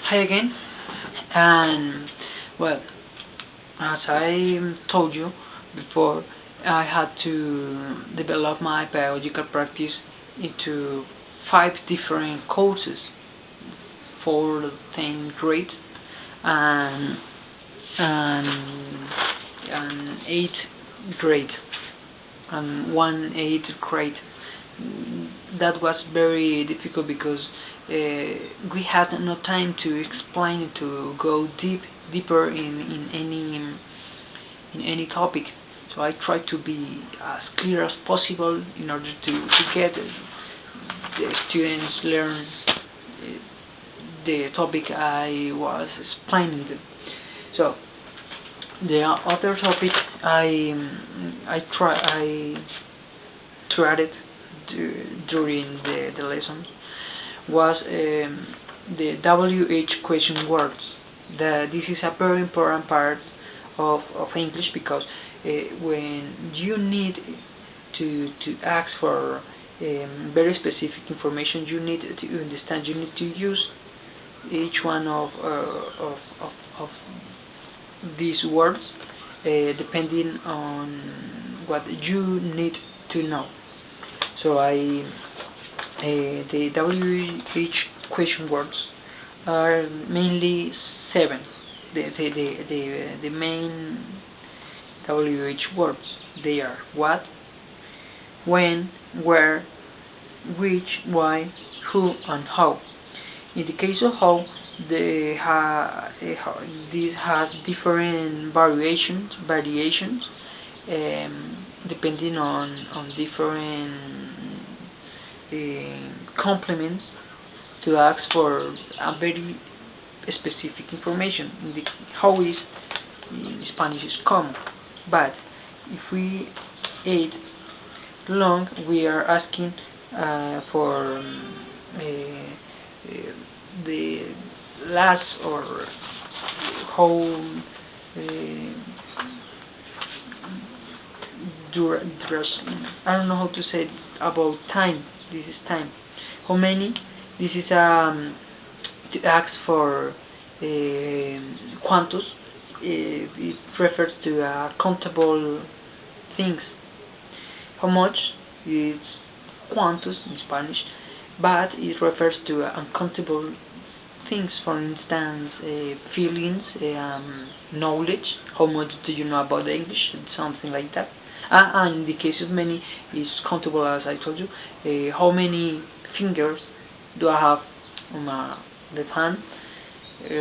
Hi again, and well, as I told you before, I had to develop my pedagogical practice into 5 different courses for 10th grade and and and 8th grade and 1 8th grade. That was very difficult because we had no time to explain, to go deeper in any topic. So I tried to be as clear as possible in order to get the students learn the topic I was explaining them. So the other topic I tried it during the lessons was the WH question words. This is a very important part of English because when you need to ask for very specific information, you need to understand, you need to use each one of these words depending on what you need to know. So the WH question words are mainly 7. The main WH words, they are what, when, where, which, why, who, and how. In the case of how, this has different variations depending on different complements to ask for a very specific information. How is in Spanish is common, but if we add long, we are asking for the last or how I don't know how to say it about time. This is time. How many? This is to ask for cuantos. It refers to countable things. How much is cuantos in Spanish, but it refers to uncountable things. For instance, feelings, knowledge. How much do you know about English? Something like that. And in the case of many, is countable, as I told you. How many fingers do I have on my left hand?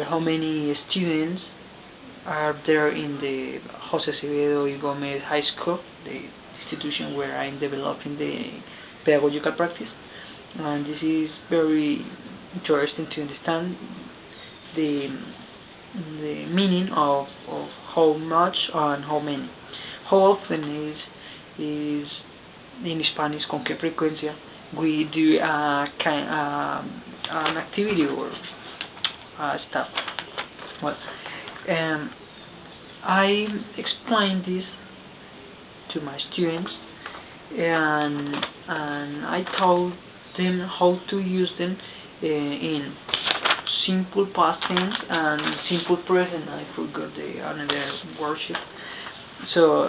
How many students are there in the Jose Acevedo y Gomez High School, the institution where I'm developing the pedagogical practice? And this is very interesting to understand the meaning of how much and how many. How often is in Spanish con qué frecuencia we do an activity or stuff. Well, I explained this to my students and I told them how to use them in simple past tense and simple present. I forgot the another worship. So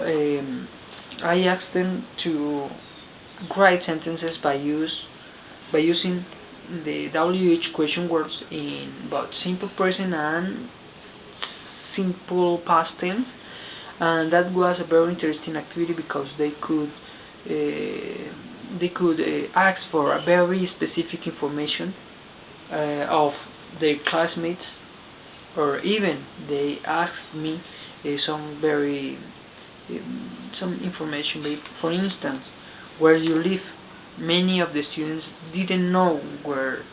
I asked them to write sentences by using the WH question words in both simple present and simple past tense, and that was a very interesting activity because they could ask for a very specific information of their classmates, or even they asked me some information. For instance, where you live. Many of the students didn't know where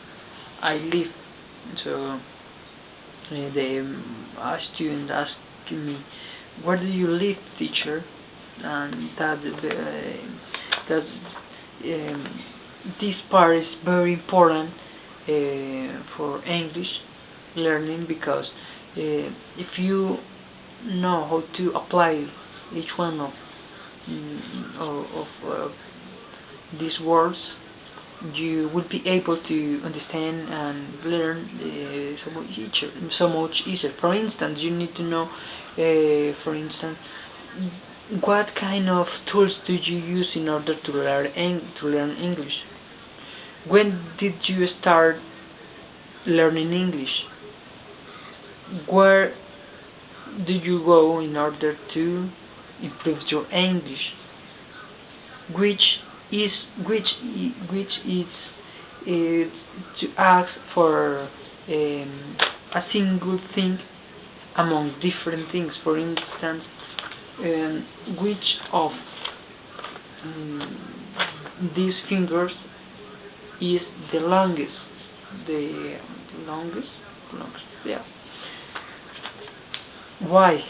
I live, so a student asked me, "Where do you live, teacher?" And this part is very important for English learning because if you know how to apply each one of these words, you will be able to understand and learn so much easier. For instance, you need to know, for instance, what kind of tools do you use in order to learn English? When did you start learning English? Where do you go in order to improve your English? Which is is to ask for a single thing among different things. For instance, which of these fingers is the longest? The longest, yeah. Why?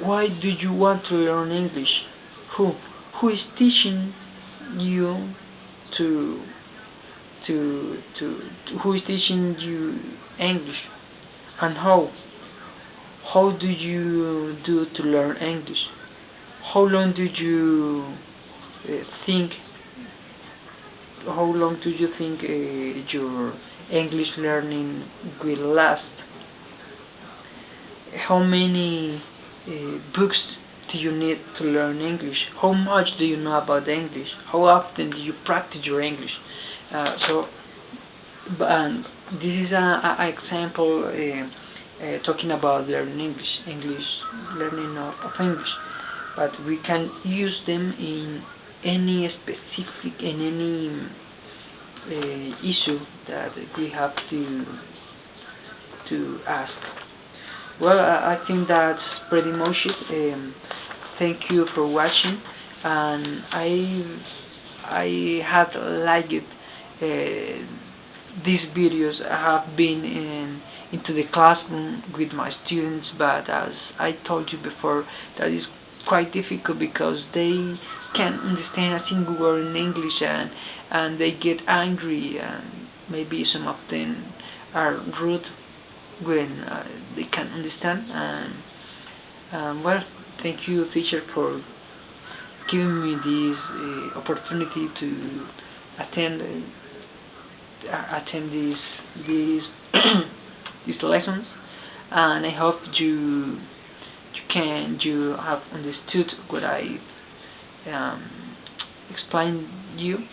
Why do you want to learn English? Who? Who is teaching you to who is teaching you English? And how? How do you do to learn English? How long do you think? How long do you think your English learning will last? How many books do you need to learn English? How much do you know about English? How often do you practice your English? And this is an example talking about learning English, learning of English. But we can use them in any specific, in any issue that we have to ask. Well, I think that's pretty much it. Thank you for watching, and I had liked these videos. I have been into the classroom with my students, but as I told you before, that is quite difficult because they can't understand a single word in English, and they get angry, and maybe some of them are rude when they can't understand. And well, thank you, teacher, for giving me this opportunity to attend these these lessons, and I hope you have understood what I explained you.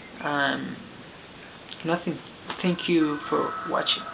Nothing. Thank you for watching.